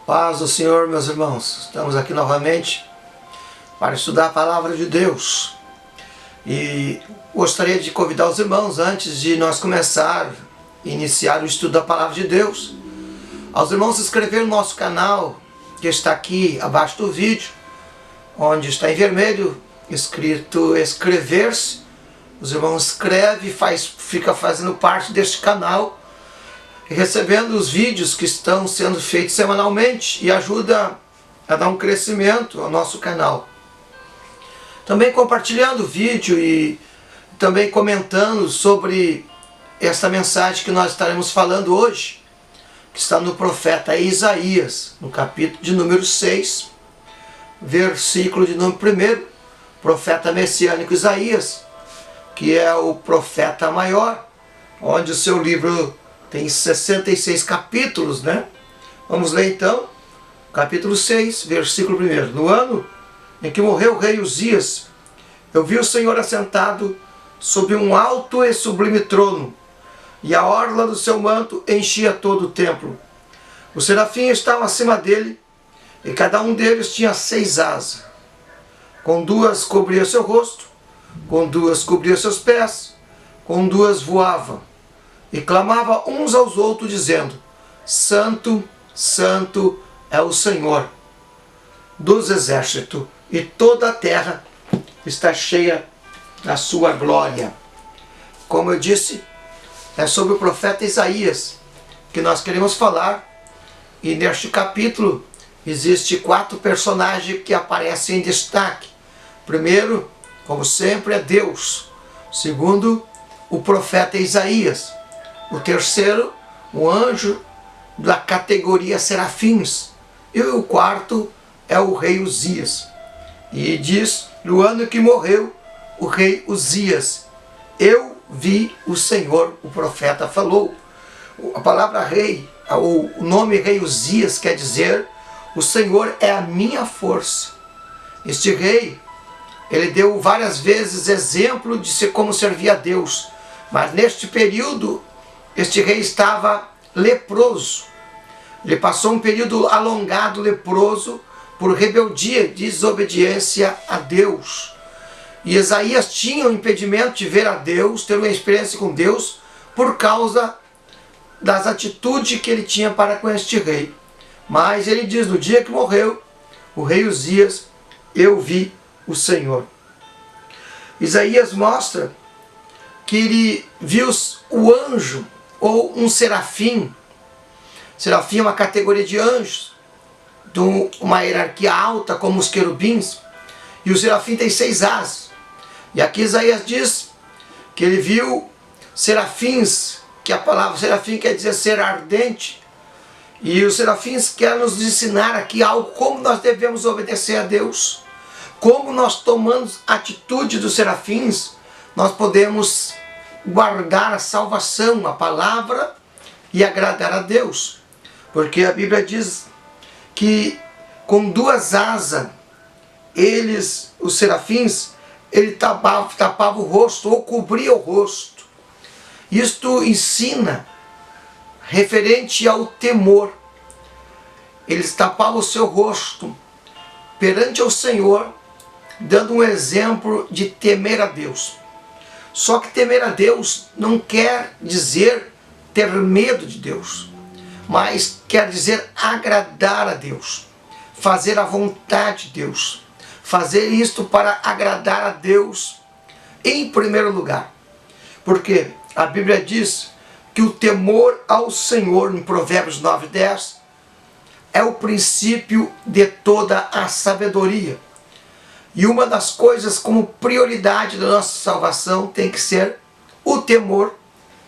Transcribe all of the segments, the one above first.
Paz do Senhor, meus irmãos. Estamos aqui novamente para estudar a Palavra de Deus. E gostaria de convidar os irmãos, antes de nós iniciar o estudo da Palavra de Deus, aos irmãos se inscrever no nosso canal, que está aqui abaixo do vídeo, onde está em vermelho, escrito inscrever-se. Os irmãos escrevem, fica fazendo parte deste canal, recebendo os vídeos que estão sendo feitos semanalmente e ajuda a dar um crescimento ao nosso canal. Também compartilhando o vídeo e também comentando sobre esta mensagem que nós estaremos falando hoje, que está no profeta Isaías, no capítulo de número 6, versículo de número 1, profeta messiânico Isaías, que é o profeta maior, onde o seu livro tem 66 capítulos, né? Vamos ler então, capítulo 6, versículo 1. No ano em que morreu o rei Uzias, eu vi o Senhor assentado sob um alto e sublime trono, e a orla do seu manto enchia todo o templo. Os serafins estavam acima dele, e cada um deles tinha 6 asas. Com 2 cobria seu rosto, com 2 cobria seus pés, com 2 voava. E clamava uns aos outros, dizendo: Santo, Santo é o Senhor dos exércitos, e toda a terra está cheia da sua glória. Como eu disse, é sobre o profeta Isaías que nós queremos falar, e neste capítulo existe 4 personagens que aparecem em destaque. Primeiro, como sempre, é Deus. Segundo, o profeta Isaías. O terceiro, o anjo da categoria serafins. E o quarto é o rei Uzias. E diz, no ano que morreu o rei Uzias, eu vi o Senhor, o profeta falou. A palavra rei, o nome rei Uzias quer dizer, o Senhor é a minha força. Este rei, ele deu várias vezes exemplo de como servir a Deus. Mas neste período, este rei estava leproso. Ele passou um período alongado leproso por rebeldia e desobediência a Deus. E Isaías tinha o impedimento de ver a Deus, ter uma experiência com Deus, por causa das atitudes que ele tinha para com este rei. Mas ele diz, no dia que morreu o rei Uzias, eu vi o Senhor. Isaías mostra que ele viu o anjo, ou um serafim. Serafim é uma categoria de anjos, de uma hierarquia alta, como os querubins. E o serafim tem 6 asas. E aqui Isaías diz que ele viu serafins, que a palavra serafim quer dizer ser ardente. E os serafins querem nos ensinar aqui algo, como nós devemos obedecer a Deus. Como nós tomamos a atitude dos serafins, nós podemos guardar a salvação, a palavra, e agradar a Deus. Porque a Bíblia diz que com 2 asas, os serafins, ele tapava o rosto, ou cobria o rosto. Isto ensina referente ao temor. Eles tapavam o seu rosto perante o Senhor, dando um exemplo de temer a Deus. Só que temer a Deus não quer dizer ter medo de Deus, mas quer dizer agradar a Deus, fazer a vontade de Deus, fazer isto para agradar a Deus em primeiro lugar. Porque a Bíblia diz que o temor ao Senhor, em Provérbios 9:10, é o princípio de toda a sabedoria. E uma das coisas como prioridade da nossa salvação tem que ser o temor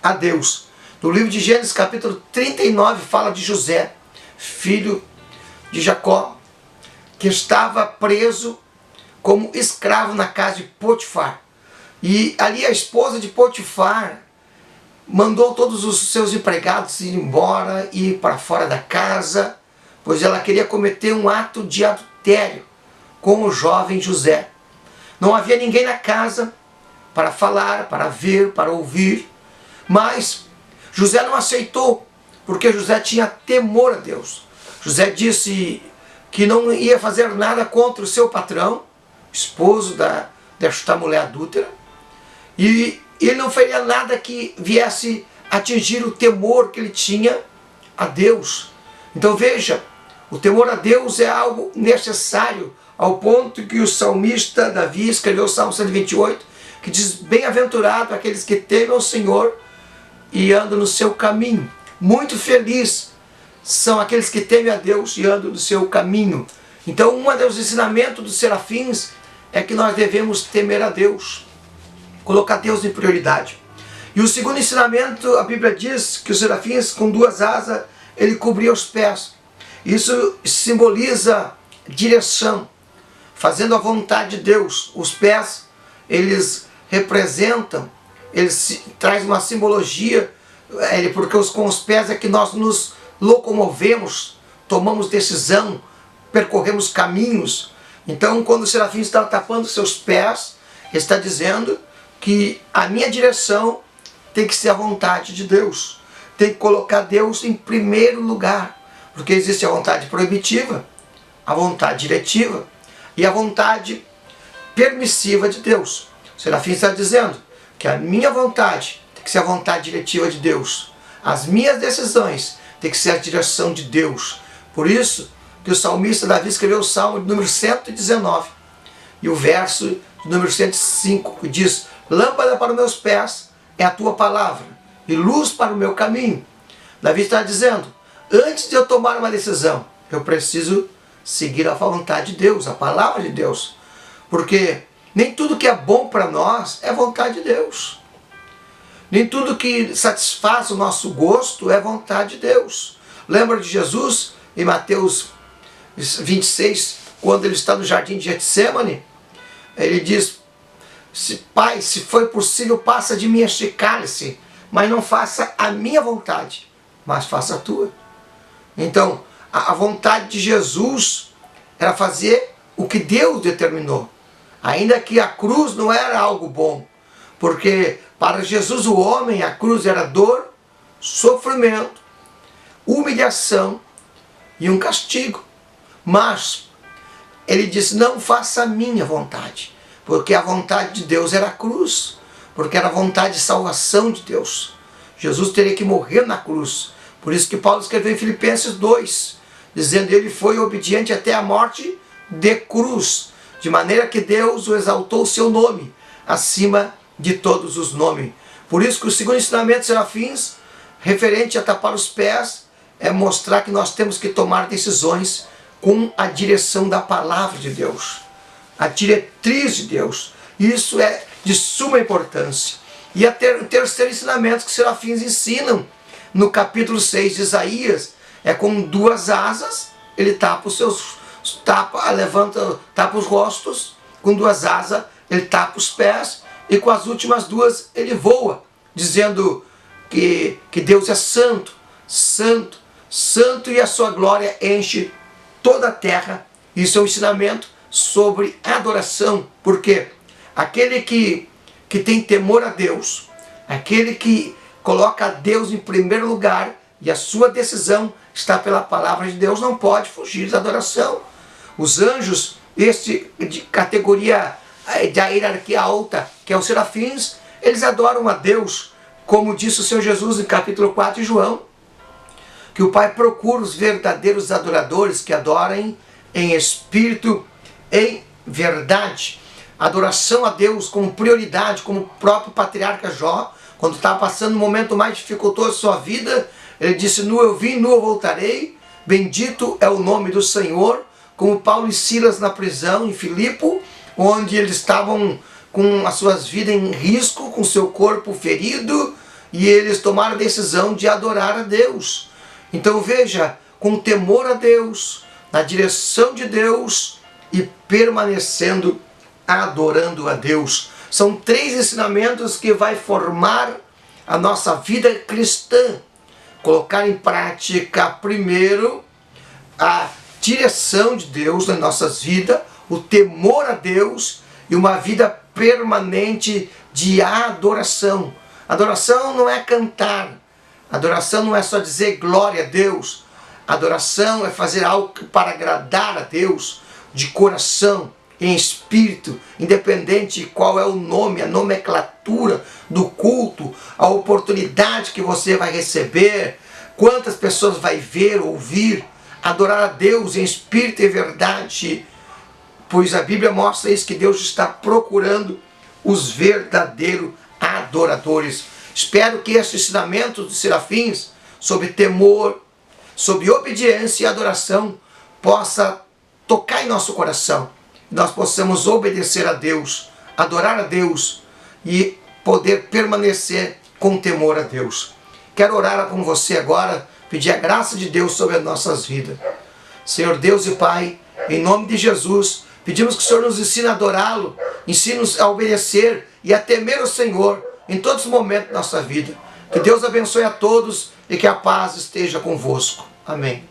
a Deus. No livro de Gênesis capítulo 39 fala de José, filho de Jacó, que estava preso como escravo na casa de Potifar. E ali a esposa de Potifar mandou todos os seus empregados ir embora, ir para fora da casa, pois ela queria cometer um ato de adultério com o jovem José. Não havia ninguém na casa para falar, para ver, para ouvir, mas José não aceitou, porque José tinha temor a Deus. José disse que não ia fazer nada contra o seu patrão, esposo desta mulher adúltera, e ele não faria nada que viesse atingir o temor que ele tinha a Deus. Então veja, o temor a Deus é algo necessário, ao ponto que o salmista Davi escreveu o Salmo 128, que diz: bem-aventurado aqueles que temem ao Senhor e andam no seu caminho. Muito feliz são aqueles que temem a Deus e andam no seu caminho. Então, um dos ensinamentos dos serafins é que nós devemos temer a Deus, colocar Deus em prioridade. E o segundo ensinamento, a Bíblia diz que os serafins, com duas asas, ele cobria os pés. Isso simboliza direção, fazendo a vontade de Deus. Os pés, eles representam, eles trazem uma simbologia, porque com os pés é que nós nos locomovemos, tomamos decisão, percorremos caminhos. Então, quando o serafim está tapando seus pés, ele está dizendo que a minha direção tem que ser a vontade de Deus. Tem que colocar Deus em primeiro lugar. Porque existe a vontade proibitiva, a vontade diretiva e a vontade permissiva de Deus. O serafim está dizendo que a minha vontade tem que ser a vontade diretiva de Deus. As minhas decisões tem que ser a direção de Deus. Por isso que o salmista Davi escreveu o Salmo de número 119 e o verso de número 105, que diz: lâmpada para os meus pés é a tua palavra e luz para o meu caminho. Davi está dizendo: antes de eu tomar uma decisão, eu preciso seguir a vontade de Deus, a palavra de Deus. Porque nem tudo que é bom para nós é vontade de Deus. Nem tudo que satisfaz o nosso gosto é vontade de Deus. Lembra de Jesus em Mateus 26, quando ele está no jardim de Getsêmani? Ele diz: Pai, se for possível, passa de mim este cálice, mas não faça a minha vontade, mas faça a tua. Então, a vontade de Jesus era fazer o que Deus determinou. Ainda que a cruz não era algo bom. Porque para Jesus o homem, a cruz era dor, sofrimento, humilhação e um castigo. Mas ele disse: não faça a minha vontade. Porque a vontade de Deus era a cruz. Porque era a vontade de salvação de Deus. Jesus teria que morrer na cruz. Por isso que Paulo escreveu em Filipenses 2, dizendo: ele foi obediente até a morte de cruz, de maneira que Deus o exaltou o seu nome acima de todos os nomes. Por isso que o segundo ensinamento dos serafins, referente a tapar os pés, é mostrar que nós temos que tomar decisões com a direção da palavra de Deus, a diretriz de Deus. Isso é de suma importância. E o terceiro ensinamento que os serafins ensinam no capítulo 6 de Isaías é: com duas asas ele tapa os rostos, com duas asas ele tapa os pés, e com as últimas duas ele voa, dizendo que Deus é santo, santo, santo, e a sua glória enche toda a terra. Isso é um ensinamento sobre adoração, porque aquele que tem temor a Deus, aquele que coloca a Deus em primeiro lugar e a sua decisão está pela palavra de Deus, não pode fugir da adoração. Os anjos, de categoria da hierarquia alta, que é os serafins, eles adoram a Deus, como disse o Senhor Jesus em capítulo 4 de João, que o Pai procura os verdadeiros adoradores que adorem em espírito, em verdade. Adoração a Deus como prioridade, como o próprio patriarca Jó, quando estava passando um momento mais dificultoso de sua vida, ele disse: nu eu vim, nu eu voltarei, bendito é o nome do Senhor. Como Paulo e Silas na prisão em Filipe, onde eles estavam com as suas vidas em risco, com seu corpo ferido, e eles tomaram a decisão de adorar a Deus. Então veja, com temor a Deus, na direção de Deus e permanecendo adorando a Deus. São três ensinamentos que vai formar a nossa vida cristã. Colocar em prática, primeiro, a direção de Deus nas nossas vidas, o temor a Deus e uma vida permanente de adoração. Adoração não é cantar, adoração não é só dizer glória a Deus. Adoração é fazer algo para agradar a Deus de coração, em espírito, independente de qual é o nome, a nomenclatura do culto, a oportunidade que você vai receber, quantas pessoas vai ver, ouvir. Adorar a Deus em espírito e verdade, pois a Bíblia mostra isso, que Deus está procurando os verdadeiros adoradores. Espero que esse ensinamento dos serafins sobre temor, sobre obediência e adoração possa tocar em nosso coração. Nós possamos obedecer a Deus, adorar a Deus e poder permanecer com temor a Deus. Quero orar com você agora, pedir a graça de Deus sobre as nossas vidas. Senhor Deus e Pai, em nome de Jesus, pedimos que o Senhor nos ensine a adorá-lo, ensine-nos a obedecer e a temer o Senhor em todos os momentos da nossa vida. Que Deus abençoe a todos e que a paz esteja convosco. Amém.